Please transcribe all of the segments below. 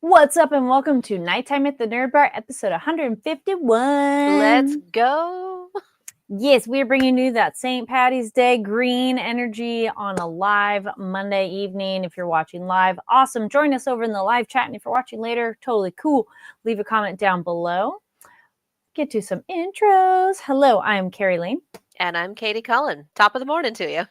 What's up and welcome to Nighttime at the Nerd Bar, episode 151. Let's go. Yes, we are bringing you that St. Patty's Day green energy on a live Monday evening. If you're watching live, awesome. Join us over in the live chat. And if you're watching later, totally cool. Leave a comment down below. Get to some intros. Hello, I'm Carrie Lane. And I'm Katie Cullen. Top of the morning to you.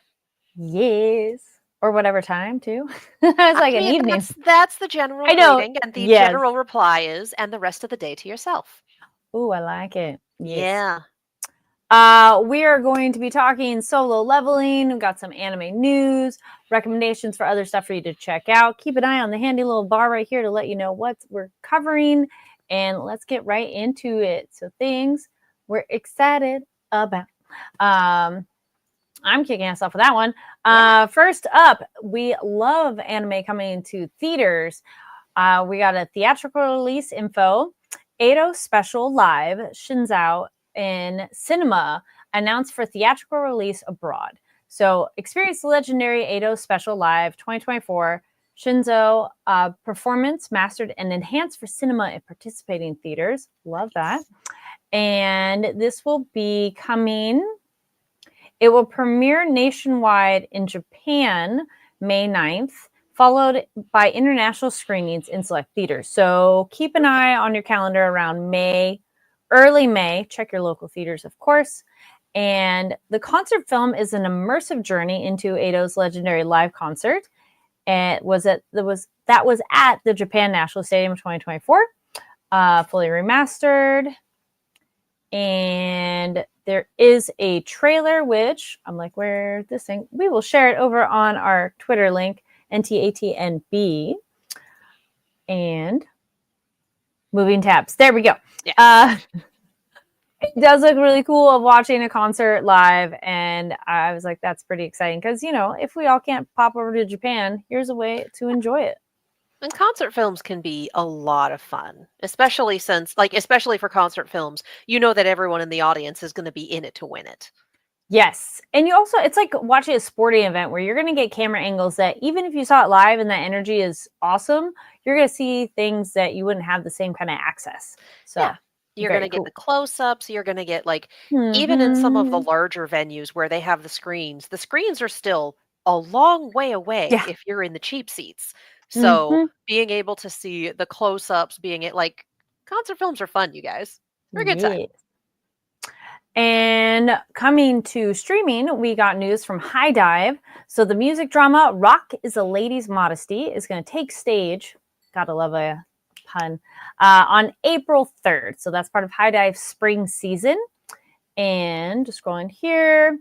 Yes. Or whatever time, too. It's like an evening. That's the general I know. greeting. And the Yes. general reply is, and the rest of the day to yourself. Ooh, I like it. Yes. Yeah. We are going to be talking solo leveling. We've got some anime news, recommendations for other stuff for you to check out. Keep an eye on the handy little bar right here to let you know what we're covering. And let's get right into it. So things we're excited about. I'm kicking us off with that one. First up, we love anime coming into theaters. We got a theatrical release info. Edo Special Live Shinzao in cinema announced for theatrical release abroad. So experience the legendary Edo Special Live 2024 Shinzo performance mastered and enhanced for cinema in participating theaters. Love that. And this will be coming. It will premiere nationwide in Japan May 9th, followed by international screenings in select theaters. So keep an eye on your calendar around May, early May. Check your local theaters, of course. And the concert film is an immersive journey into Edo's legendary live concert. And that was at the Japan National Stadium 2024, fully remastered. And there is a trailer, which I'm like, where's this thing? We will share it over on our Twitter link, NTATNB. And moving tabs. There we go. Yeah. It does look really cool of watching a concert live. And I was like, that's pretty exciting. Because, if we all can't pop over to Japan, here's a way to enjoy it. And concert films can be a lot of fun, especially for concert films, you know that everyone in the audience is going to be in it to win it. Yes. And it's like watching a sporting event where you're going to get camera angles that even if you saw it live and that energy is awesome, you're going to see things that you wouldn't have the same kind of access. So yeah. You're going to get the close-ups. You're going to get even in some of the larger venues where they have the screens are still a long way away if you're in the cheap seats. So being able to see the close-ups, concert films are fun, you guys. They're a good time. And coming to streaming, we got news from High Dive. So the music drama Rock is a Lady's Modesty is going to take stage. Gotta love a pun. On April 3rd. So that's part of High Dive's spring season. And just scrolling here.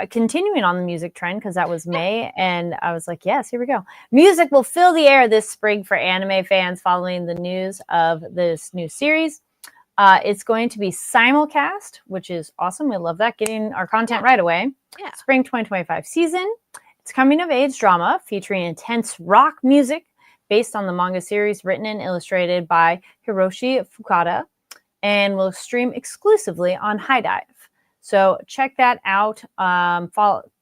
Continuing on the music trend, because that was May, and I was like, yes, here we go. Music will fill the air this spring for anime fans following the news of this new series. It's going to be simulcast, which is awesome. We love that, getting our content right away. Yeah. Spring 2025 season. It's coming of age drama featuring intense rock music based on the manga series written and illustrated by Hiroshi Fukada, and will stream exclusively on High Dive. So check that out.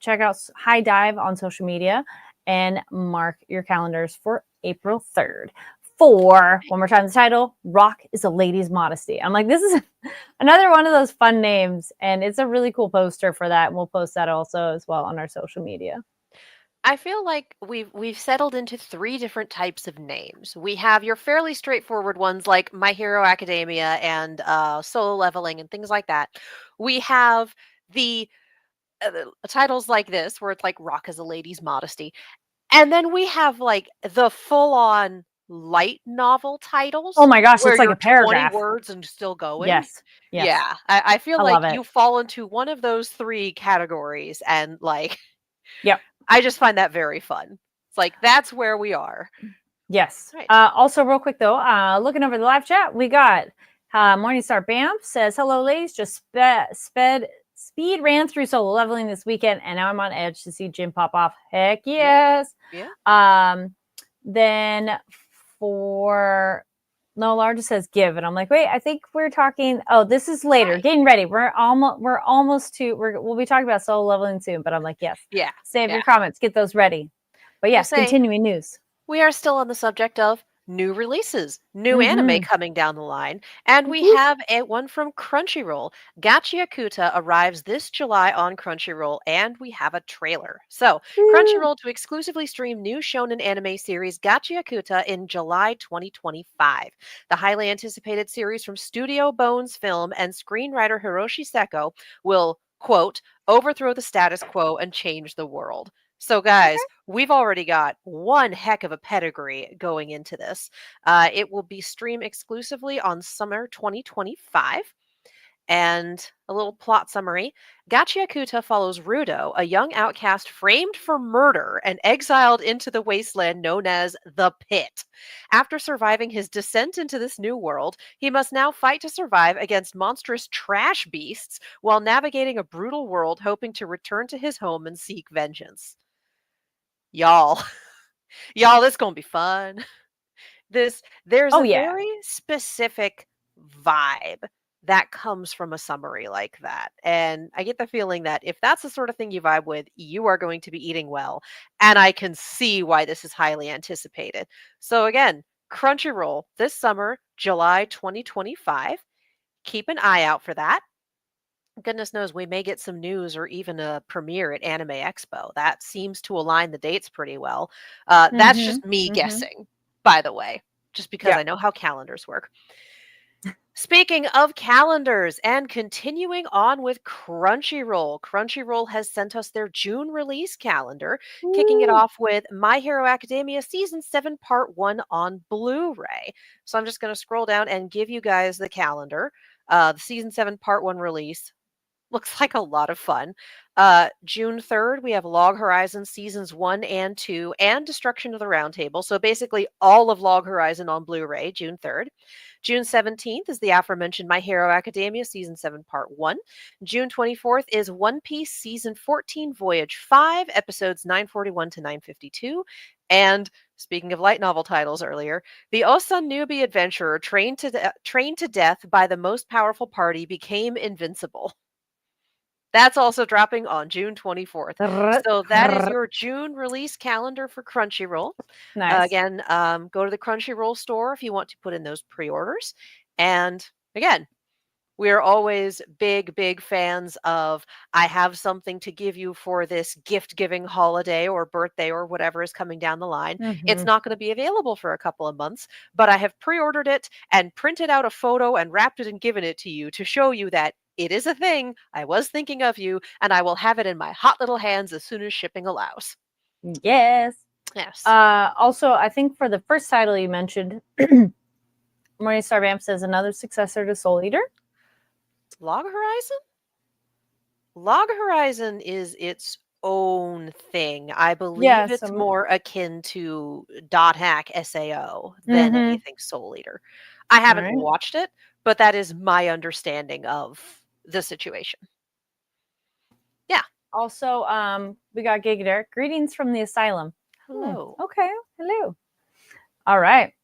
Check out High Dive on social media and mark your calendars for April 3rd. For, one more time, the title, Rock is a Lady's Modesty. I'm like, this is another one of those fun names, and it's a really cool poster for that. And we'll post that also as well on our social media. I feel like we've settled into 3 different types of names. We have your fairly straightforward ones like My Hero Academia and Solo Leveling and things like that. We have the titles like this where it's like Rock is a Lady's Modesty. And then we have the full-on light novel titles. Oh my gosh, it's like a paragraph. 20 words and still going. Yes. Yeah. I feel like you fall into one of those 3 categories and Yep. I just find that very fun. It's that's where we are. Yes. Right. Also, real quick though, looking over the live chat, we got Morningstar Bamf says, hello ladies, just speed ran through Solo Leveling this weekend and now I'm on edge to see Jin pop off. Heck yes. Yeah. Then for No, Laura just says give, and I'm like, wait, I think we're talking. Oh, this is later. Right. Getting ready. We'll be talking about Solo Leveling soon. But I'm like, yes. Yeah. Save your comments. Get those ready. But yes, continuing news. We are still on the subject of new releases, new anime Mm-hmm. coming down the line, and we Whoop. have one from Crunchyroll. Gachiakuta arrives this July on Crunchyroll, and we have a trailer. So, Woo. Crunchyroll to exclusively stream new shonen anime series Gachiakuta in July 2025. The highly anticipated series from Studio Bones Film and screenwriter Hiroshi Seko will, quote, overthrow the status quo and change the world. So, guys, we've already got one heck of a pedigree going into this. It will be stream exclusively on summer 2025. And a little plot summary. Gachiakuta follows Rudo, a young outcast framed for murder and exiled into the wasteland known as the Pit. After surviving his descent into this new world, he must now fight to survive against monstrous trash beasts while navigating a brutal world, hoping to return to his home and seek vengeance. Y'all, y'all, this gonna be fun. There's Oh a yeah. very specific vibe that comes from a summary like that. And I get the feeling that if that's the sort of thing you vibe with, you are going to be eating well. And I can see why this is highly anticipated. So again, Crunchyroll this summer, July 2025. Keep an eye out for that. Goodness knows we may get some news or even a premiere at Anime Expo. That seems to align the dates pretty well. That's Mm-hmm. just me Mm-hmm. guessing, by the way, just because Yeah. I know how calendars work. Speaking of calendars and continuing on with Crunchyroll, Crunchyroll has sent us their June release calendar, kicking it Woo. off with My Hero Academia Season 7 Part 1 on Blu ray. So I'm just going to scroll down and give you guys the calendar. The Season 7 Part 1 release looks like a lot of fun. June 3rd, we have Log Horizon Seasons 1 and 2 and Destruction of the Round Table. So basically all of Log Horizon on Blu-ray, June 3rd. June 17th is the aforementioned My Hero Academia Season 7 Part 1. June 24th is One Piece Season 14 Voyage 5, episodes 941 to 952. And speaking of light novel titles earlier, the Osanubi adventurer trained to death by the most powerful party became invincible. That's also dropping on June 24th. So that is your June release calendar for Crunchyroll. Nice. Again, go to the Crunchyroll store if you want to put in those pre-orders. And again, we are always big, big fans of I have something to give you for this gift giving holiday or birthday or whatever is coming down the line. It's Mm-hmm. not going to be available for a couple of months, but I have pre ordered it and printed out a photo and wrapped it and given it to you to show you that it is a thing. I was thinking of you, and I will have it in my hot little hands as soon as shipping allows. Yes. Yes. Also, I think for the first title you mentioned, Morningstar Vamp says another successor to Soul Eater. Log Horizon? Log Horizon is its own thing. I believe it's more akin to Dot Hack SAO than anything Soul Eater. I haven't Right. watched it, but that is my understanding of the situation. Yeah. Also, we got Giga Derek. Greetings from the asylum. Hello. Okay. Hello. All right.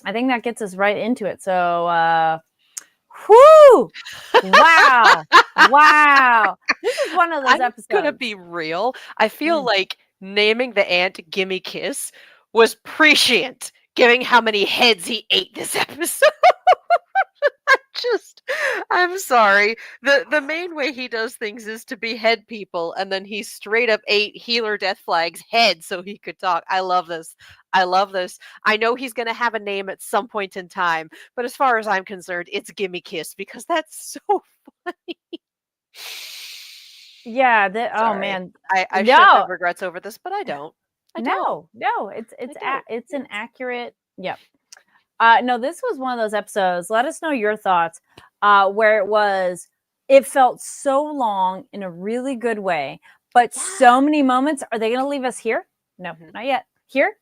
I think that gets us right into it. So, whoo! Wow. Wow. This is one of those I'm episodes. gonna be real. I feel like naming the ant Gimme Kiss was prescient, given how many heads he ate this episode. I'm sorry. The main way he does things is to behead people, and then he straight up ate Healer Deathflag's head so he could talk. I love this. I love this. I know he's gonna have a name at some point in time, but as far as I'm concerned, it's Gimme Kiss because that's so funny. Yeah. Oh Sorry. man. I should have regrets over this, but I don't. I don't. No. It's I don't. an accurate. Yep. No, this was one of those episodes. Let us know your thoughts. Where it felt so long in a really good way, but so many moments. Are they going to leave us here? No, not yet. Here?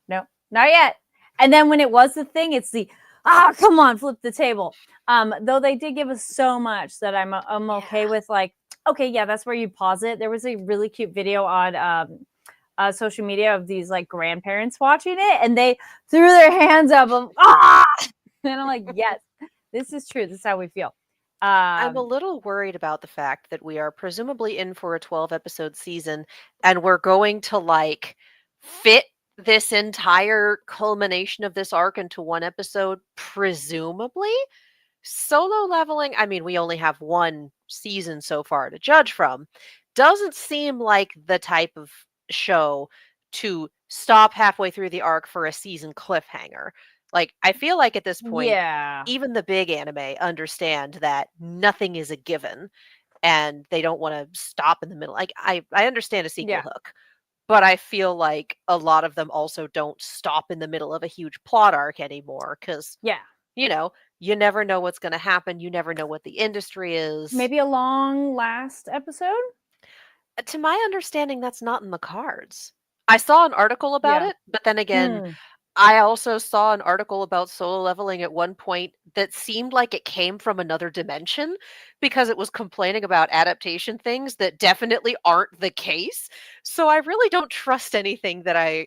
No, not yet. And then when it was the thing, it's the come on, flip the table. Though they did give us so much that I'm okay with. Like, okay, yeah, that's where you pause it. There was a really cute video on social media of these like grandparents watching it, and they threw their hands up of and I'm like, yes, this is true. This is how we feel. I'm a little worried about the fact that we are presumably in for a 12 episode season and we're going to like fit this entire culmination of this arc into one episode, presumably. Solo Leveling, I mean, we only have one season so far to judge from, doesn't seem like the type of show to stop halfway through the arc for a season cliffhanger. Like, I feel like at this point, Yeah. even the big anime understand that nothing is a given and they don't want to stop in the middle. Like, I understand a sequel Yeah. hook, but I feel like a lot of them also don't stop in the middle of a huge plot arc anymore because, Yeah. you know, you never know what's going to happen. You never know what the industry is. Maybe a long last episode? To my understanding, that's not in the cards. I saw an article about Yeah. it, but then again, Hmm. I also saw an article about Solo Leveling at one point that seemed like it came from another dimension because it was complaining about adaptation things that definitely aren't the case. So I really don't trust anything that I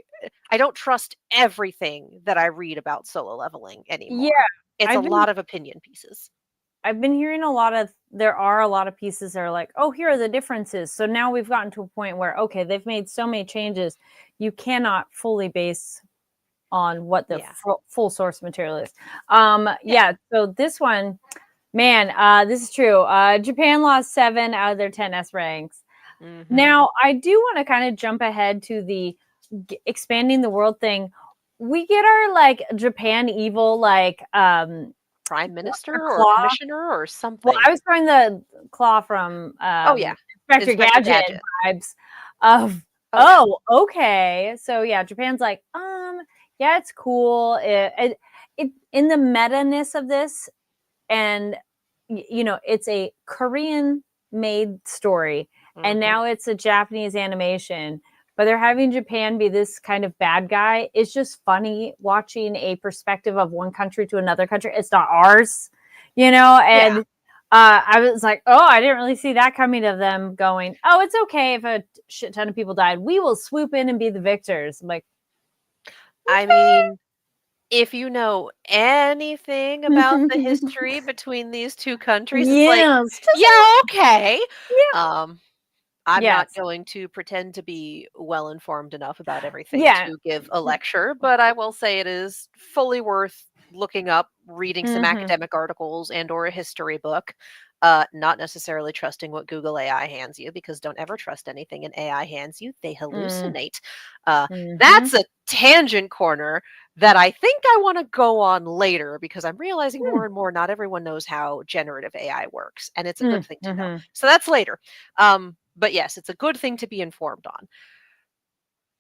don't trust everything that I read about Solo Leveling anymore. Yeah. It's a I've been lot of opinion pieces. I've been hearing there are a lot of pieces that are like, oh, here are the differences. So now we've gotten to a point where, okay, they've made so many changes, you cannot fully base on what the Yeah. full source material is. Yeah. Yeah. So this one, man, this is true. Japan lost 7 out of their 10 S ranks. Mhm. Now, I do want to kind of jump ahead to the expanding the world thing. We get our like Japan evil like Prime Minister or claw. commissioner or Well, something. I was throwing the claw from Oh, yeah. Inspector Inspector Gadget Gadget. vibes of Oh, yeah. okay. So yeah, Japan's like, yeah, it's cool. It in the meta-ness of this, and you know, it's a Korean made story, and Mhm. now it's a Japanese animation. But they're having Japan be this kind of bad guy. It's just funny watching a perspective of one country to another country. It's not ours, you know, and Yeah. I was like, oh, I didn't really see that coming of them going, oh, it's okay if a shit ton of people died. We will swoop in and be the victors. I'm like, I mean, if you know anything about the history between these two countries, it's like, yes, just yeah, okay. yeah, I'm not yes, going to pretend to be well informed enough about everything yeah. to give a lecture, but I will say it is fully worth looking up, reading some Mm-hmm. academic articles and or a history book. Not necessarily trusting what Google AI hands you because don't ever trust anything an AI hands you. They hallucinate. Mm-hmm. That's a tangent corner that I think I want to go on later because I'm realizing more and more not everyone knows how generative AI works, and it's a good thing to know. Mm-hmm. So that's later. But yes, it's a good thing to be informed on.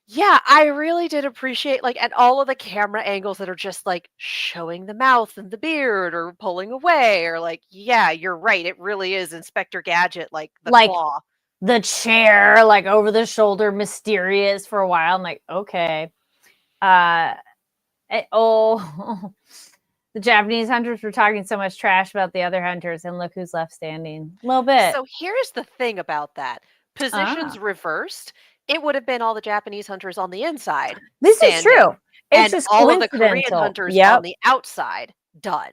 Yeah, I really did appreciate like and all of the camera angles that are just like showing the mouth and the beard or pulling away or like, yeah, you're right. It really is Inspector Gadget, like the Like claw. the chair, like over the shoulder, mysterious for a while. I'm like, okay. Oh, the Japanese hunters were talking so much trash about the other hunters, and look who's left standing. A little bit. So here's the thing about that. Ah, Positions reversed, it would have been all the Japanese hunters on the inside this is standing true. It's and just all of the Korean coincidental. hunters on Yep. the outside done.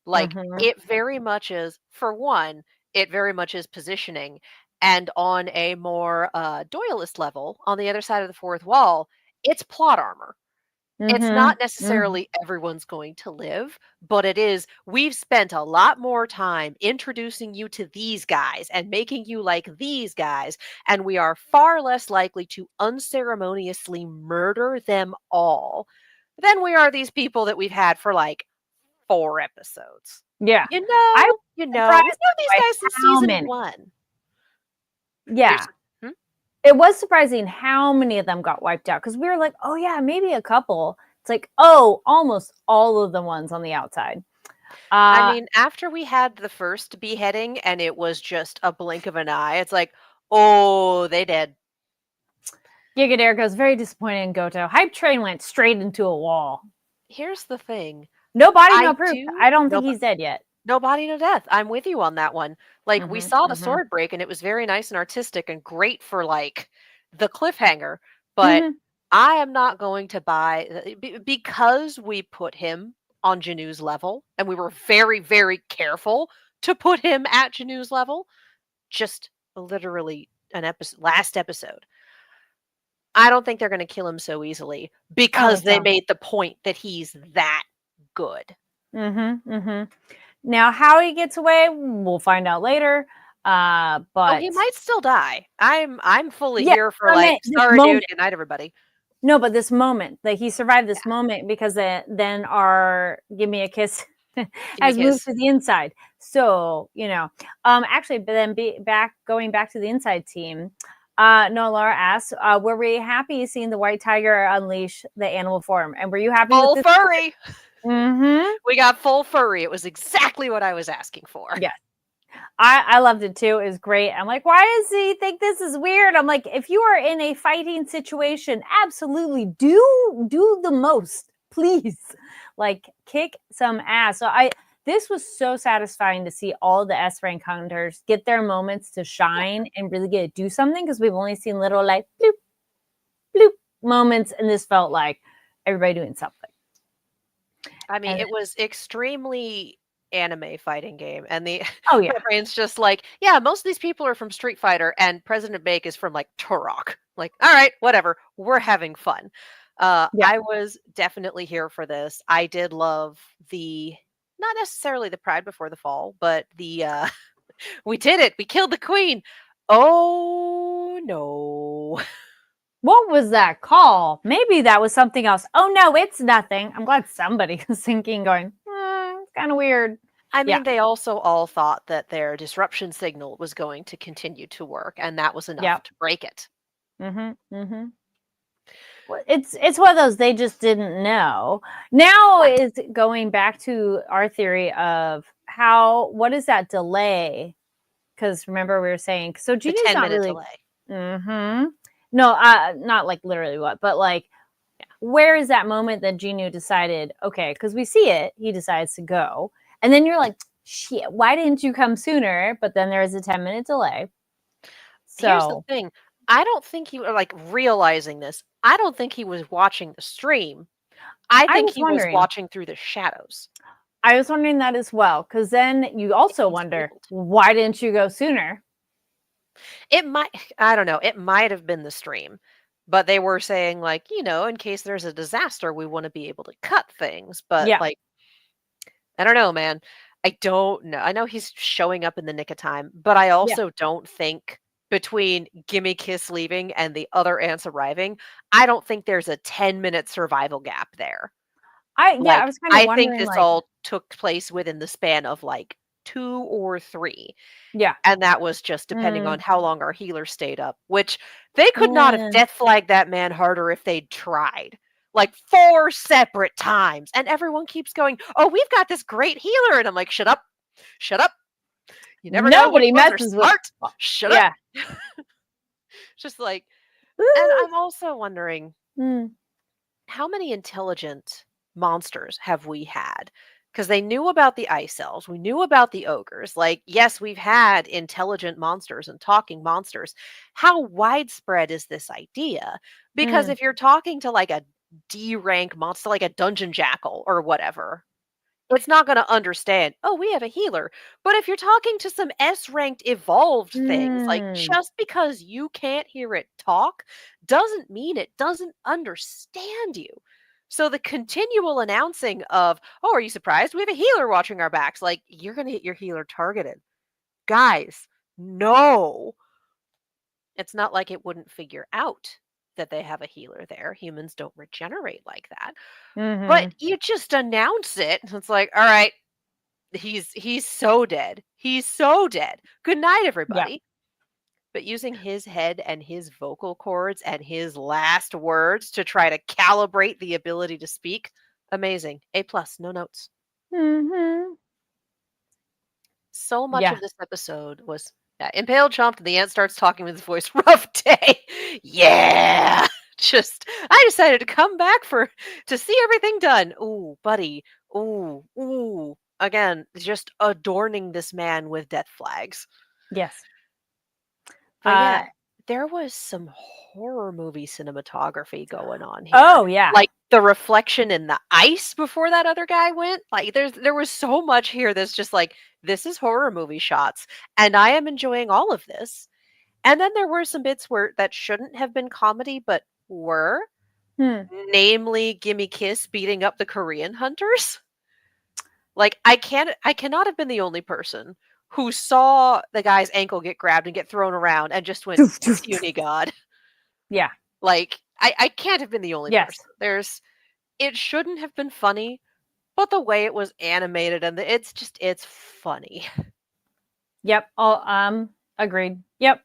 Like Mm-hmm. it very much is, for one, it very much is positioning. And on a more Doyleist level, on the other side of the fourth wall, it's plot armor. It's not Mm-hmm. Mm-hmm. necessarily everyone's going to live, but it is we've spent a lot more time introducing you to these guys and making you like these guys, and we are far less likely to unceremoniously murder them all than we are these people that we've had for like 4 episodes. Yeah. You I was know, surprised we've known these by guys since how season many. 1. Yeah. There's hmm? It was surprising how many of them got wiped out because we were like, oh, yeah, maybe a couple. It's like, oh, almost all of the ones on the outside. I Uh, mean, after we had the first beheading and it was just a blink of an eye, it's like, "Oh, they dead." Giga goes, very disappointed in Goto. Hype train went straight into a wall. Here's the thing. No body, I no proof. do I don't no think he's dead yet. no body, no death. I'm with you on that one. Like, we Mm-hmm, saw the mm-hmm, sword break, and it was very nice and artistic and great for, like, the cliffhanger, but mm-hmm. I am not going to buy because we put him on Janu's level, and we were very, very careful to put him at Janu's level, just literally an episode last episode. I don't think they're going to kill him so easily I because think they so. made the point that he's that good. Now, how he gets away, we'll find out later. Oh, But he might still die. I'm fully yeah, here for I like, meant this sorry, dude. moment. Good night, everybody. No, but this moment, like he survived this Yeah, moment because then our give me a kiss give me a has moved kiss. to the inside. So, actually, but then going back to the inside team, no, Laura asks, were we happy seeing the white tiger unleash the animal form? And were you happy with Full this? furry. Mm-hmm. We got full furry. It was exactly what I was asking for. Yeah. I loved it too. It was great. I'm like, why does he think this is weird? I'm like, if you are in a fighting situation, absolutely do the most, please. Like, kick some ass. So this was so satisfying to see all the S rank hunters get their moments to shine and really get to do something, because we've only seen little like bloop bloop moments, and this felt like everybody doing something. I mean, And it was extremely anime fighting game, and oh yeah, my brain's just like, yeah, most of these people are from Street Fighter, and President Bake is from like Turok. Like, all right, whatever, we're having fun. yeah. I was definitely here for this. I did love not necessarily the Pride Before the Fall, but the we did it, we killed the queen. Oh no. What was that call? Maybe that was something else. Oh no, it's nothing. I'm glad somebody was thinking, going, it's kind of weird. I Yeah. mean, they also all thought that their disruption signal was going to continue to work, and that was enough Yep. to break it. It's one of those, they just didn't know. Now is going back to our theory of what is that delay? Because remember we were saying, so The Ginu's not 10-minute really. delay. No, not like literally what, but like, where is that moment that Ginu decided, okay, because we see it, he decides to go. And then you're like, shit, why didn't you come sooner? But then there is a 10-minute delay. Here's the So thing. I don't think he like realizing this. I don't think he was watching the stream. I I think was he was wondering. watching through the shadows. I was wondering that as well, because then you also wonder, why didn't you go sooner? It might, I don't know, it might have been the stream, but they were saying, like, in case there's a disaster, we want to be able to cut things. But, Yeah. like, I don't know, man. I don't know. I know he's showing up in the nick of time, but I also don't think between Gimme Kiss leaving and the other ants arriving, I don't think there's a 10-minute survival gap there. I Like, was kind of I think wondering, this like, all took place within the span of like 2 or 3. yeah. And that was just depending on how long our healer stayed up, which they could not have death flagged that man harder if they'd tried. Like 4 separate times. And everyone keeps going, oh, we've got this great healer. And I'm like, shut up. Shut up. You never know which Nobody ones are messes smart. with. Shut up. Just like, and I'm also wondering, how many intelligent monsters have we had? Because they knew about the ice elves, we knew about the ogres. Like, yes, we've had intelligent monsters and talking monsters. How widespread is this idea? Because if you're talking to like a D rank monster, like a dungeon jackal or whatever, it's not going to understand, oh, we have a healer. But if you're talking to some S ranked evolved things, like just because you can't hear it talk doesn't mean it doesn't understand you. So the continual announcing of, oh, are you surprised? We have a healer watching our backs. Like, you're going to hit your healer targeted. Guys, no. It's not like it wouldn't figure out that they have a healer there. Humans don't regenerate like that. But you just announce it. It's like, all right, he's so dead. He's so dead. Good night, everybody. But using his head and his vocal cords and his last words to try to calibrate the ability to speak, amazing. A+, no notes. So much of this episode was Impale chomped and the ant starts talking with his voice. Rough day. Yeah. I decided to come back to see everything done. Ooh, buddy. Ooh. Again, just adorning this man with death flags. Yes. But yeah, there was some horror movie cinematography going on here. Oh yeah. Like the reflection in the ice before that other guy went. Like there was so much here that's just like, this is horror movie shots. And I am enjoying all of this. And then there were some bits that shouldn't have been comedy, but were, Hmm. namely Gimme Kiss beating up the Korean hunters. Like I cannot have been the only person who saw the guy's ankle get grabbed and get thrown around and just went, Doof, doof, puny doof. god. Yeah. Like I can't have been the only Yes. person. It shouldn't have been funny, but the way it was animated and it's funny. Yep. Oh, agreed. Yep.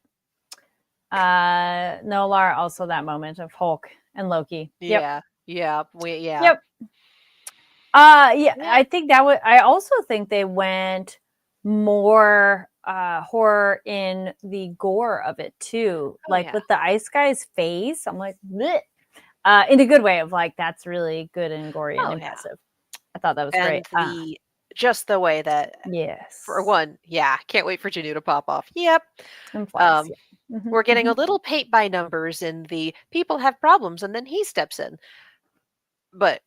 No, Laura, also that moment of Hulk and Loki. Yep. Yeah. Yeah. Yep. Yeah, Yeah. I think that would. I also think they went more horror in the gore of it too, Oh, like yeah. with the ice guy's face. I'm like, bleh. In a good way of like that's really good and gory and Oh, yeah. impressive. I thought that was And great. just the way that, Yes, for one, yeah, can't wait for Janu to pop off. Yep. and flies. Um, Yeah. we're getting a little paint by numbers in the people have problems and then he steps in. But,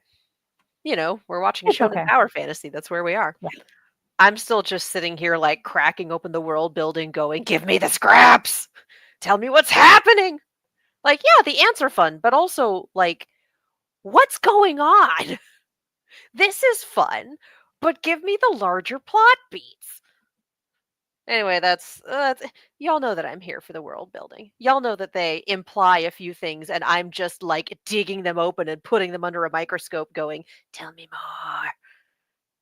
we're watching It's Shonen okay. Power Fantasy. That's where we are. Yeah. I'm still just sitting here like cracking open the world building going, "Give me the scraps. Tell me what's happening." Like, yeah, the ants are fun, but also like what's going on? This is fun, but give me the larger plot beats. Anyway, that's y'all know that I'm here for the world building. Y'all know that they imply a few things and I'm just like digging them open and putting them under a microscope going, "Tell me more."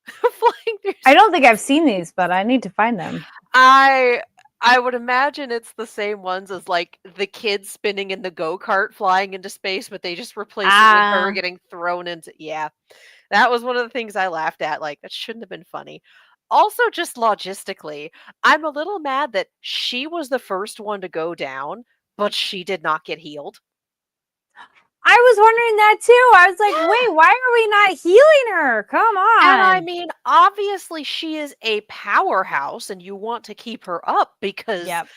Flying through I don't think I've seen these, but I need to find them. I I would imagine it's the same ones as like the kids spinning in the go-kart flying into space, but they just replace it with her Ah, getting thrown into, yeah. That was one of the things I laughed at. Like that shouldn't have been funny. Also, just logistically, I'm a little mad that she was the first one to go down, but she did not get healed. I was wondering that too. I was like, Yeah. wait, why are we not healing her? Come And I on. mean, obviously she is a powerhouse and you want to keep her up because Yep.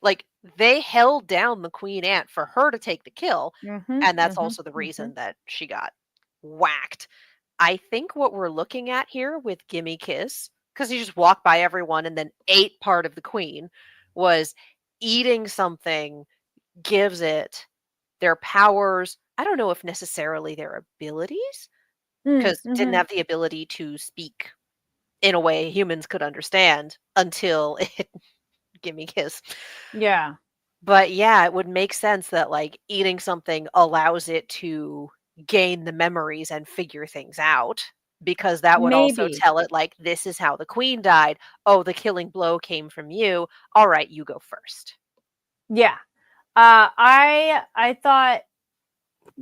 like they held down the queen ant for her to take the kill, Mm-hmm, and that's mm-hmm, also the mm-hmm. reason that she got whacked. I think what we're looking at here with Gimme Kiss, because he just walked by everyone and then ate part of the queen, was eating something gives it their powers. I don't know if necessarily their abilities, because didn't Mm-hmm. have the ability to speak in a way humans could understand until it Gimme Kiss. Yeah. But yeah, it would make sense that like eating something allows it to gain the memories and figure things out because that would also Maybe. tell it like this is how the queen died. Oh, the killing blow came from you. All right, you go first. Yeah. I thought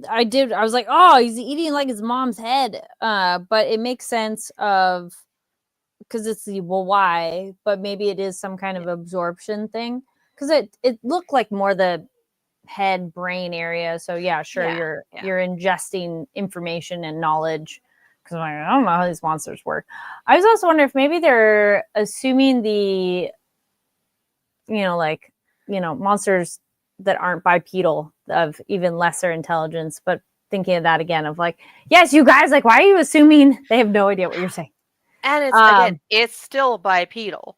I was like, oh, he's eating like his mom's head. But it makes sense of because it's the well, why? But maybe it is some kind of absorption thing. Because it looked like more the head brain area. So yeah, sure, Yeah. you're Yeah. you're ingesting information and knowledge. Because like, I don't know how these monsters work. I was also wondering if maybe they're assuming the like monsters that aren't bipedal of even lesser intelligence, but thinking of that again of like, yes, you guys, like, why are you assuming they have no idea what you're saying? And it's again, Um, it's still bipedal.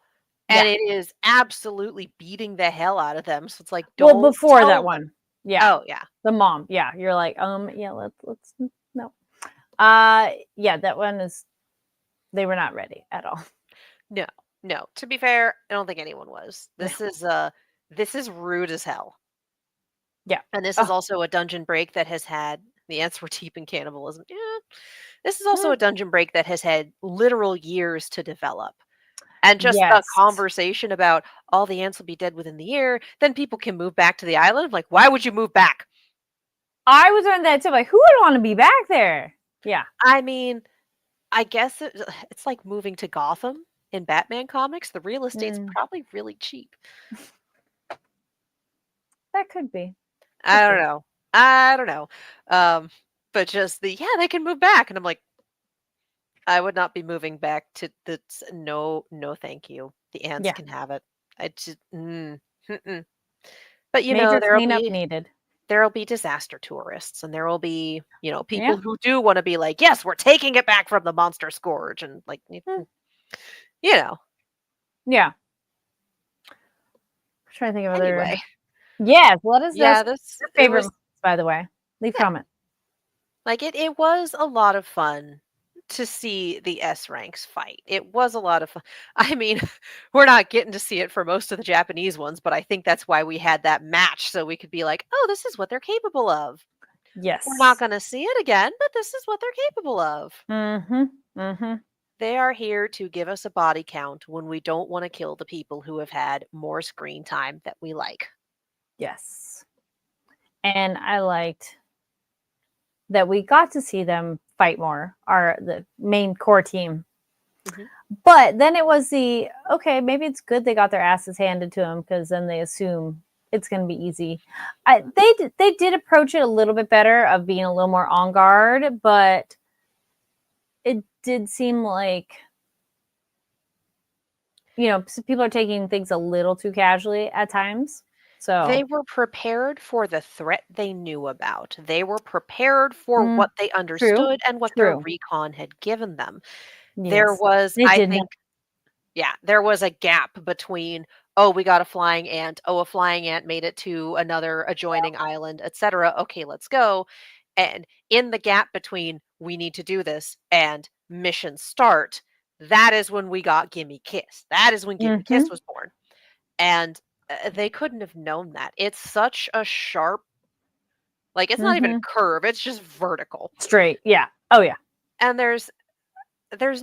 yeah. And it is absolutely beating the hell out of them. So it's like, Well, don't before that tell them. one, yeah, Oh yeah. the mom, yeah, you're like, yeah, let's no, yeah, that one is they were not ready at all. No, no. To be fair, I don't think anyone was. No, This is rude as hell. yeah, And this is oh, also a dungeon break that has had the ants were deep in cannibalism. Yeah. This is also mm, a dungeon break that has had literal years to develop. And just the yes. conversation about all the ants will be dead within the year, then people can move back to the island. Like, why would you move back? I was on that too. Like, who would want to be back there? Yeah, I mean, I guess it's like moving to Gotham in Batman comics. The real estate's mm, probably really cheap. that could be. I Could don't be. know. I don't know. Um, but just yeah, they can move back, and I'm like, I would not be moving back to the no, no, thank you. The ants Yeah, can have it. I just mm-mm. But major cleanup needed. there'll be disaster tourists, and there will be Yeah. people who do want to be like, yes, we're taking it back from the monster scourge, and like Hmm. you know. Yeah. I'm trying to think of other. Anyway, Yes. What is this? yeah, this Your it favorite, was monsters, by the way? Leave Yeah. comment. Like it was a lot of fun to see the S ranks fight. It was a lot of fun. I mean, we're not getting to see it for most of the Japanese ones, but I think that's why we had that match so we could be like, "Oh, this is what they're capable of." We're not Yes. going to see it again, but this is what they're capable of. Mm-hmm. Mm-hmm. They are here to give us a body count when we don't want to kill the people who have had more screen time that we like. Yes. And I liked that we got to see them fight more, the main core team. Mhm. But then it was okay, maybe it's good they got their asses handed to them because then they assume it's going to be easy. They did approach it a little bit better of being a little more on guard, but it did seem like people are taking things a little too casually at times. They So were prepared for the threat they knew about. They were prepared for mm, what they true, understood and what their true. recon had given them. There Yes, was, they I did not. think, yeah, there was a gap between, oh, we got a flying ant. Oh, a flying ant made it to another adjoining island, etc. Okay, let's go. And in the gap between we need to do this and mission start, that is when we got Gimme Kiss. That is when Gimme Kiss Mm-hmm, was born. And they couldn't have known that. It's such a sharp, like it's not even mm-hmm. a curve, it's just vertical. Straight, yeah. Oh yeah. And there's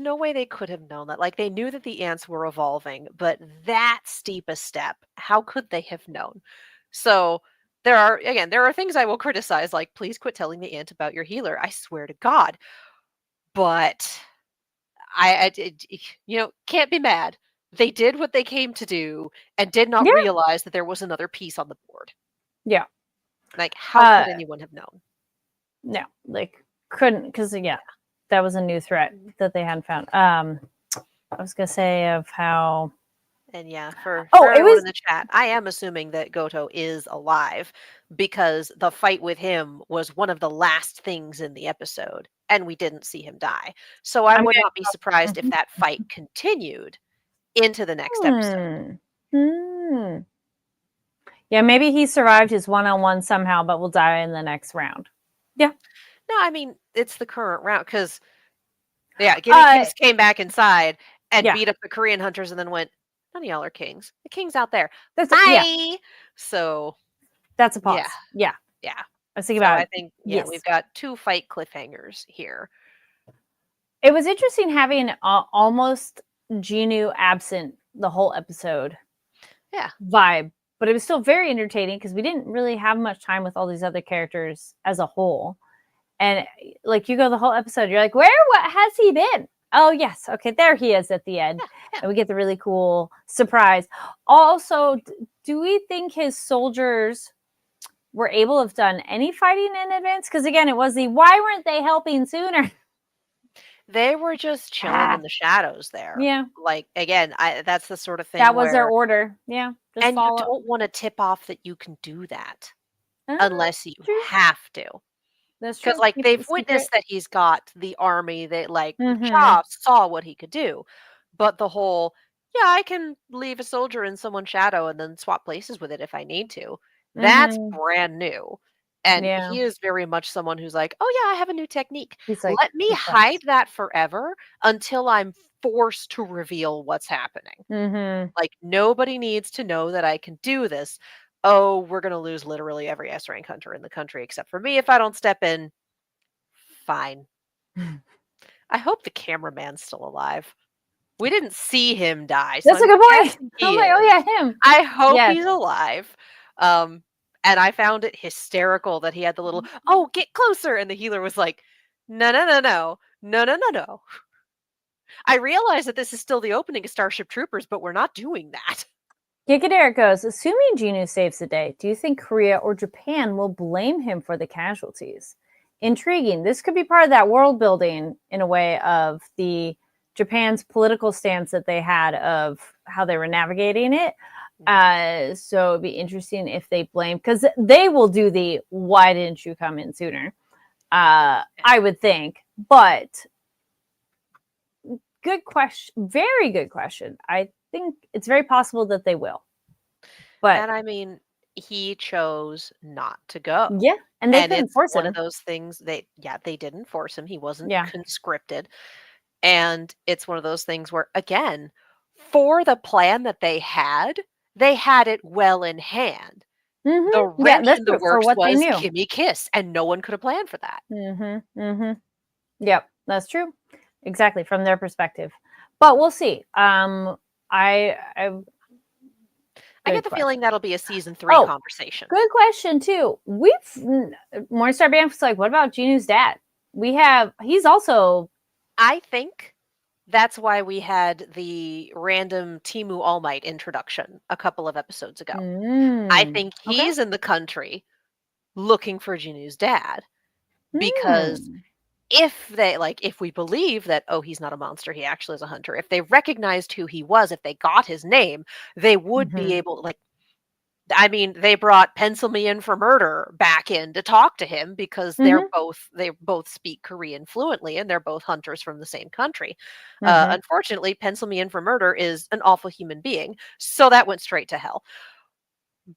no way they could have known that. Like they knew that the ants were evolving, but that steep a step, how could they have known? So there are things I will criticize, like please quit telling the ant about your healer. I swear to God. But can't be mad. They did what they came to do and did not Yeah, realize that there was another piece on the board. yeah. Like, how Uh could anyone have known? no, like couldn't because yeah, that was a new threat that they hadn't found. I was gonna say of how And yeah, for it everyone in was the chat, I am assuming that Goto is alive because the fight with him was one of the last things in the episode, and we didn't see him die. So I I'm would not be surprised if gonna that fight continued into the next episode. hmm. Yeah, maybe he survived his one-on-one somehow, but will die in the next round. Yeah. No, I mean, it's the current round because, yeah, Gimme Uh Kiss came back inside and yeah. beat up the Korean hunters and then went, none of y'all are kings. The king's out there. Yeah, Bye. So, that's a yeah, pause. Yeah. yeah. I was thinking So I about think, yeah, yes. we've got 2 fight cliffhangers here. It was interesting having almost Genu absent the whole episode. Yeah. Vibe, but it was still very entertaining because we didn't really have much time with all these other characters as a whole. And like you go the whole episode, you're like, what has he been? Oh yes, okay, there he is at the end. Yeah, yeah. And we get the really cool surprise. Also, do we think his soldiers were able to have done any fighting in advance? Because again, it was why weren't they helping sooner? They were just chilling in the shadows there. Yeah. Like, again, that's the sort of thing That was their where order. Yeah. Just and you follow. don't wanna tip off that you can do that Ah, unless you true. have to. That's true. Because like, Keep they've it secret. witnessed that he's got the army that, like, Mm-hmm. Cha saw what he could do, but the whole, "Yeah, I can leave a soldier in someone's shadow and then swap places with it if I need to," that's Mm-hmm. brand new, and Yeah. he is very much someone who's like, "Oh, yeah, I have a new technique. He's like, Let me hide that forever until I'm forced to reveal what's happening. mm-hmm. Like, nobody needs to know that I can do this. Oh, we're gonna lose literally every S rank hunter in the country except for me if I don't step in. Fine." I hope the cameraman's still alive. We didn't see him die, so That's a I'm good point. guessing I was he like, oh is. yeah, him. I hope Yes. he's alive. And I found it hysterical that he had the little, "Oh, get closer," and the healer was like, "No, no, no, no. No, no, no, no. I realize that this is still the opening of Starship Troopers, but we're not doing that." Gigaderic goes, assuming Genu saves the day, do you think Korea or Japan will blame him for the casualties? Intriguing. This could be part of that world building in a way of the Japan's political stance that they had of how they were navigating it. So it'd be interesting if they blame, because they will do the why didn't you come in sooner? I would think, but good question. Very good question. I think it's very possible that they will. But And I mean, he chose not to go. Yeah, and they And couldn't it's force one it. of those things they didn't force him. He wasn't Yeah. conscripted. And it's one of those things where, again, for the plan that they had it well in hand. The Yeah, wrench that's in the true for works what they was knew. Kimmy Kiss, and no one could have planned for that. Yep, that's true. Exactly, from their perspective. But we'll see. I I get good the question. feeling that'll be a season 3 Oh, conversation. good question too. Morningstar Banff was like, what about Ginu's dad? He's also I think that's why we had the random Timu All Might introduction a couple of episodes ago. I think okay. he's in the country looking for Ginu's dad because Mm, if we believe that, oh, he's not a monster, he actually is a hunter, if they recognized who he was, if they got his name, they would be mhm, able, like, I mean, they brought Pencil Me In for Murder back in to talk to him because mhm, they both speak Korean fluently and they're both hunters from the same country. mhm, Unfortunately, Pencil Me In for Murder is an awful human being, so that went straight to hell.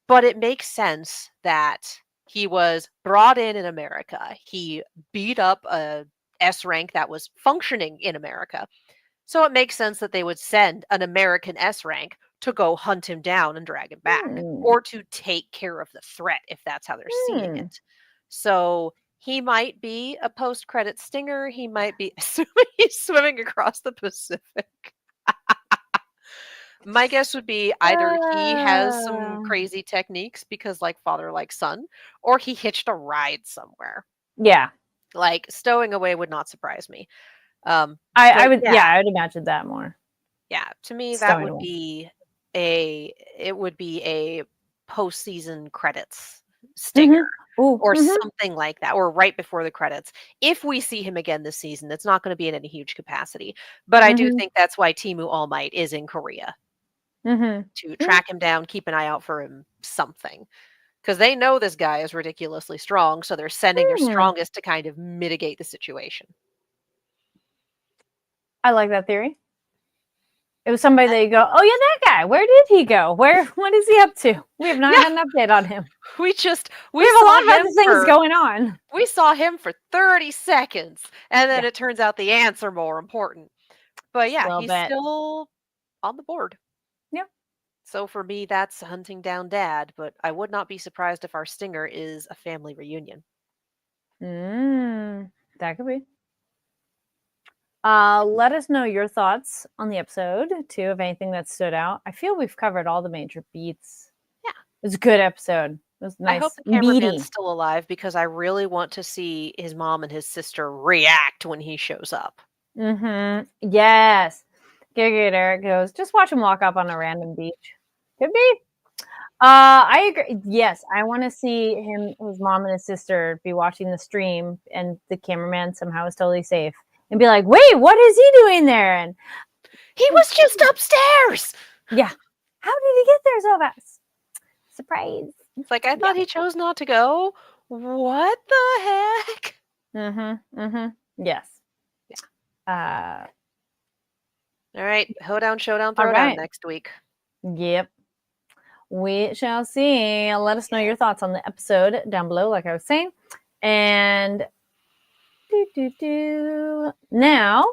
But it makes sense that he was brought in America. He beat up a S rank that was functioning in America. So it makes sense that they would send an American S rank to go hunt him down and drag him back, mm, or to take care of the threat if that's how they're seeing mm. it. So he might be a post credit stinger. He might be assuming he's swimming across the Pacific. My guess would be either he has some Uh, crazy techniques because, like father, like son, or he hitched a ride somewhere. yeah, Like, stowing away would not surprise me. I But would. yeah, Yeah, I would imagine that more. yeah, to me that Stowing would away. be a postseason credits stinger Mhm. Ooh. or Mhm. something like that, or right before the credits. If we see him again this season, it's not going to be in any huge capacity. But I do Mhm. think that's why Timu All Might is in Korea, Mhm. to Yeah. track him down, keep an eye out for him, something. Because they know this guy is ridiculously strong, so they're sending their Hmm. strongest to kind of mitigate the situation. I like that theory. It was somebody That that you go, oh yeah, that guy. Where did he go? What is he up to? We have not Yeah, had an update on him. We we have a saw lot of him other things for going on. 30 seconds, and then Yeah, it turns out the ants are more important. But just a yeah, little he's bit. still on the board. Yeah. So for me, that's hunting down dad, but I would not be surprised if our stinger is a family reunion. That could be. Let us know your thoughts on the episode too, of anything that stood out. I feel we've covered all the major beats. Yeah. It was a good episode. It was I hope nice, the cameraman's meaty. still alive because I really want to see his mom and his sister react when he shows up. Yes. Eric goes, just watch him walk up on a random beach. Could be. I agree. Yes, I want to see his mom and his sister be watching the stream, and the cameraman somehow is totally safe, and be like, "Wait, what is he doing there?" And He was just upstairs. yeah, how did he get there so fast? Surprise! It's like, I Yeah. thought he chose not to go. What the heck? Yes. Uh. All right, hoedown, showdown, All throwdown right. next week. Yep. We shall see. Let us know your thoughts on the episode down below, like I was saying, and now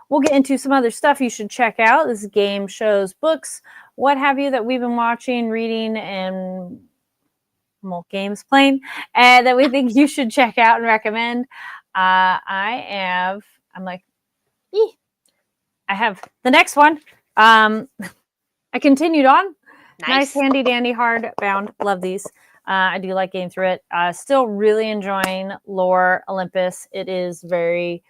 we'll get into some other stuff you should check out. This is game, shows, books, what have you that we've been watching, reading, and well, games playing, and that we think you should check out and recommend. I'm like, I have the next one. I continued on. Nice, Nice. handy dandy hardbound. Love these. I do like getting through it. Still really enjoying Lore Olympus. It is very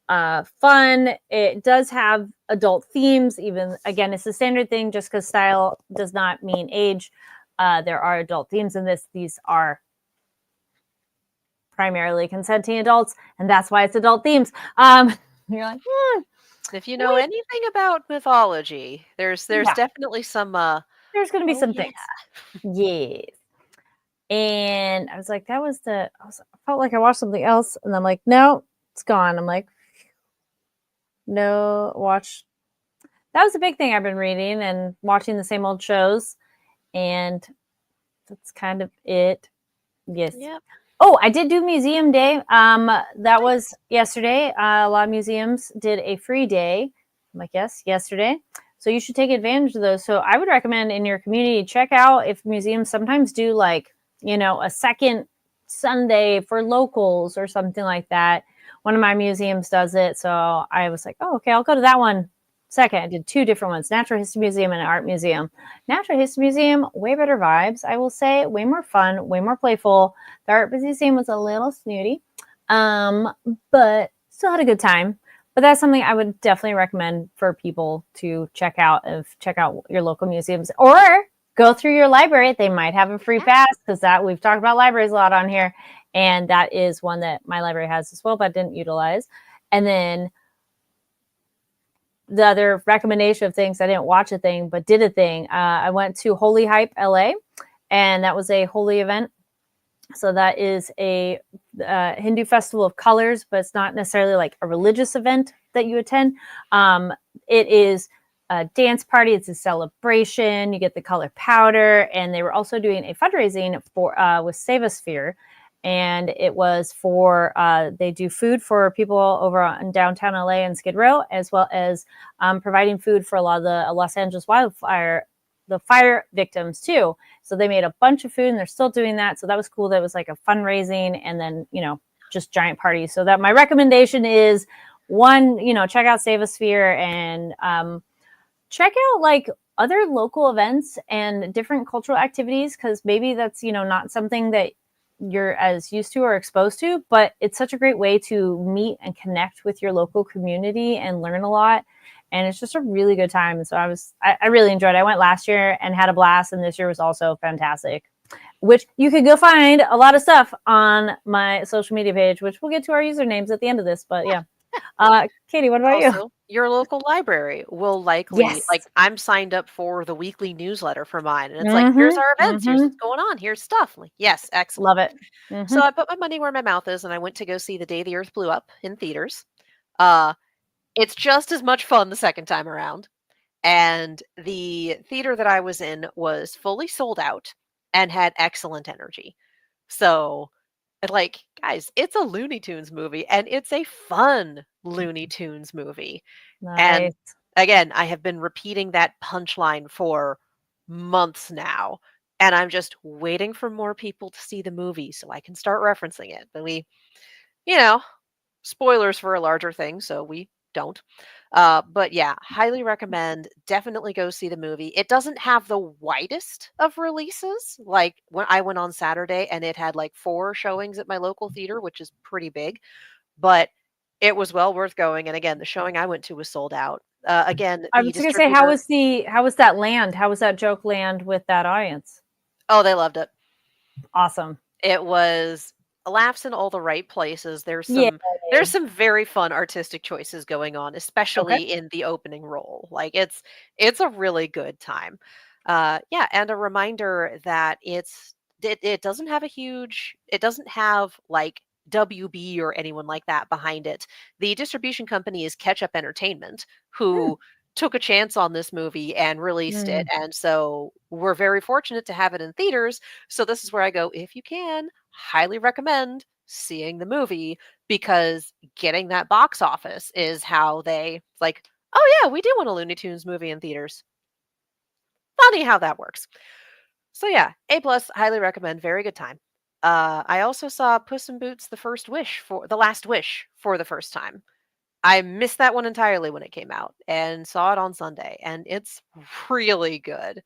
fun. It does have adult themes. Even again, it's the standard thing. Just because style does not mean age. There are adult themes in this. These are primarily consenting adults, and that's why it's adult themes. You're like, If you know wait, anything about mythology, there's yeah. definitely some There's going to be oh some yeah. things. Yes. And I was like, I felt like I watched something else. And I'm like, no, it's gone. I'm like, no, watch. That was a big thing I've been reading and watching the same old shows. And that's kind of it. Yes. Yep. Oh, I did do museum day. That was yesterday. A lot of museums did a free day. I'm like, yes, yesterday. So you should take advantage of those. So I would recommend in your community, check out if museums sometimes do like, a second Sunday for locals or something like that. One of my museums does it. So I was like, oh, okay, I'll go to that one second. I did 2 different ones, Natural History Museum and Art Museum. Natural History Museum, way better vibes, I will say, way more fun, way more playful. The Art Museum was a little snooty, but still had a good time. But that's something I would definitely recommend for people to check out your local museums, or go through your library. They might have a free pass, because that we've talked about libraries a lot on here, and that is one that my library has as well, but didn't utilize. And then the other recommendation of things, I didn't watch a thing, but did a thing. I went to Holy Hype LA, and that was a holy event. So that is a Hindu festival of colors, but it's not necessarily like a religious event that you attend. It is a dance party. It's a celebration. You get the color powder, and they were also doing a fundraising for with Save-A-Sphere, and it was for they do food for people over in downtown LA and Skid Row, as well as providing food for a lot of the Los Angeles the fire victims too. So they made a bunch of food, and they're still doing that. So that was cool. That was like a fundraising, and then, just giant parties. So that my recommendation is, one, check out Save-A-Sphere, and check out like other local events and different cultural activities, because maybe that's, not something that you're as used to or exposed to, but it's such a great way to meet and connect with your local community and learn a lot. And it's just a really good time. So I really enjoyed it. I went last year and had a blast, and this year was also fantastic, which you could go find a lot of stuff on my social media page, which we'll get to our usernames at the end of this. But yeah. Katie, what about you? Your local library will likely, like, I'm signed up for the weekly newsletter for mine, and it's like, here's our events, here's what's going on, here's stuff. Like, yes, excellent. Love it. So I put my money where my mouth is, and I went to go see The Day the Earth Blew Up in theaters. It's just as much fun the second time around. And the theater that I was in was fully sold out and had excellent energy. So, like, guys, it's a Looney Tunes movie, and it's a fun Looney Tunes movie. Nice. And again, I have been repeating that punchline for months now, and I'm just waiting for more people to see the movie so I can start referencing it. But spoilers for a larger thing, so we don't. But yeah, highly recommend. Definitely go see the movie. It doesn't have the widest of releases. Like, when I went on Saturday, and it had like 4 showings at my local theater, which is pretty big, but it was well worth going. And again, the showing I went to was sold out. Again, I the was going to say, how was that land? How was that joke land with that audience? Oh, they loved it. Awesome. It was laughs in all the right places. There's some very fun artistic choices going on, especially in the opening role. Like, it's a really good time. Yeah, and a reminder that it doesn't have like WB or anyone like that behind it. The distribution company is Ketchup Entertainment, who took a chance on this movie and released it. And so we're very fortunate to have it in theaters. So this is where I go, if you can, highly recommend seeing the movie, because getting that box office is how they like, oh yeah, we do want a Looney Tunes movie in theaters. Funny how that works. So yeah, A+, highly recommend. Very good time. I also saw Puss in Boots: The Last Wish for the first time. I missed that one entirely when it came out, and saw it on Sunday, and it's really good.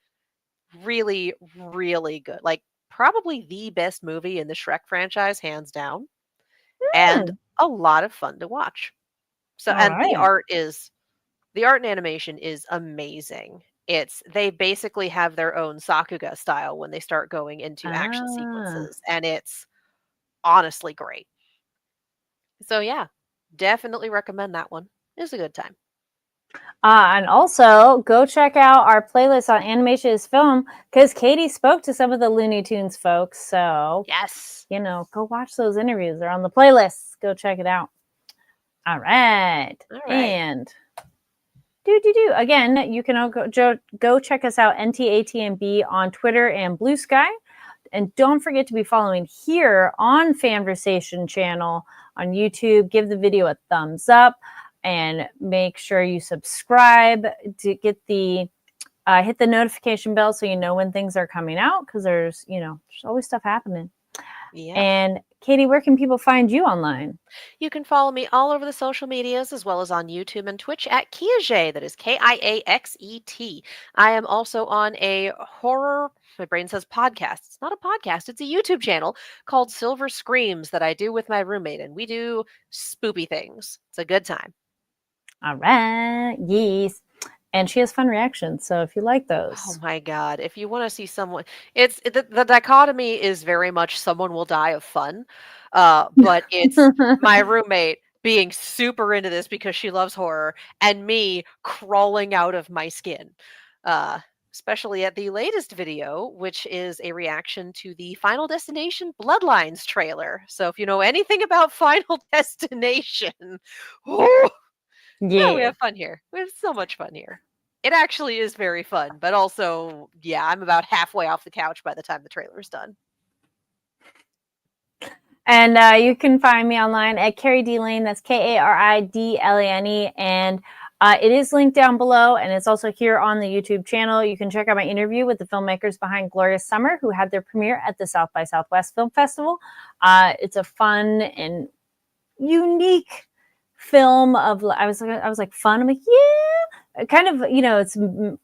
Really, really good. Like, probably the best movie in the Shrek franchise, hands down, and a lot of fun to watch. So, and the art and animation is amazing. They basically have their own Sakuga style when they start going into action sequences, and it's honestly great. So yeah, definitely recommend that one. It's a good time. And also go check out our playlist on Animation is Film, because Katie spoke to some of the Looney Tunes folks. So yes, go watch those interviews. They're on the playlist. Go check it out. All right. And again, you can go check us out, NTATMB, on Twitter and Blue Sky. And don't forget to be following here on Fanversation channel on YouTube. Give the video a thumbs up and make sure you subscribe to get the hit the notification bell so you know when things are coming out, because there's always stuff happening. Yeah. And Katie, where can people find you online? You can follow me all over the social medias as well as on YouTube and Twitch at Kiaxet. That is Kiaxet. I am also on a horror, my brain says podcast. It's not a podcast, it's a YouTube channel called Silver Screams that I do with my roommate, and we do spoopy things. It's a good time. All right. Yes. And she has fun reactions. So if you like those. Oh my God. If you want to see someone, the dichotomy is very much someone will die of fun. But it's my roommate being super into this because she loves horror and me crawling out of my skin. Especially at the latest video, which is a reaction to the Final Destination Bloodlines trailer. So if you know anything about Final Destination, oh, Yeah. we have fun here. We have so much fun here. It actually is very fun, but also, yeah, I'm about halfway off the couch by the time the trailer's done. And you can find me online at Carrie D Lane. That's Karidlane. And it is linked down below, and it's also here on the YouTube channel. You can check out my interview with the filmmakers behind Glorious Summer, who had their premiere at the South by Southwest Film Festival. It's a fun and unique film of, I was like fun. I'm like, yeah, kind of, it's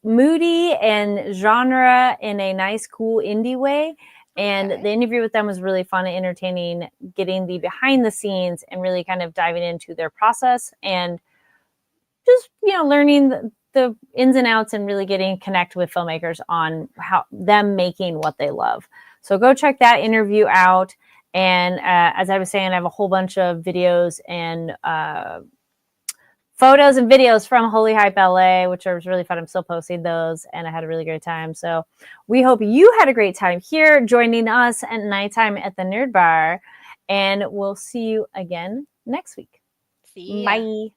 moody and genre in a nice, cool indie way. And the interview with them was really fun and entertaining, getting the behind the scenes and really kind of diving into their process and just, learning the ins and outs and really getting connect with filmmakers on how them making what they love. So go check that interview out. And as I was saying, I have a whole bunch of videos and photos and videos from Holy Hype LA, which are really fun. I'm still posting those, and I had a really great time. So we hope you had a great time here joining us at nighttime at the Nerd Bar, and we'll see you again next week. See ya. Bye.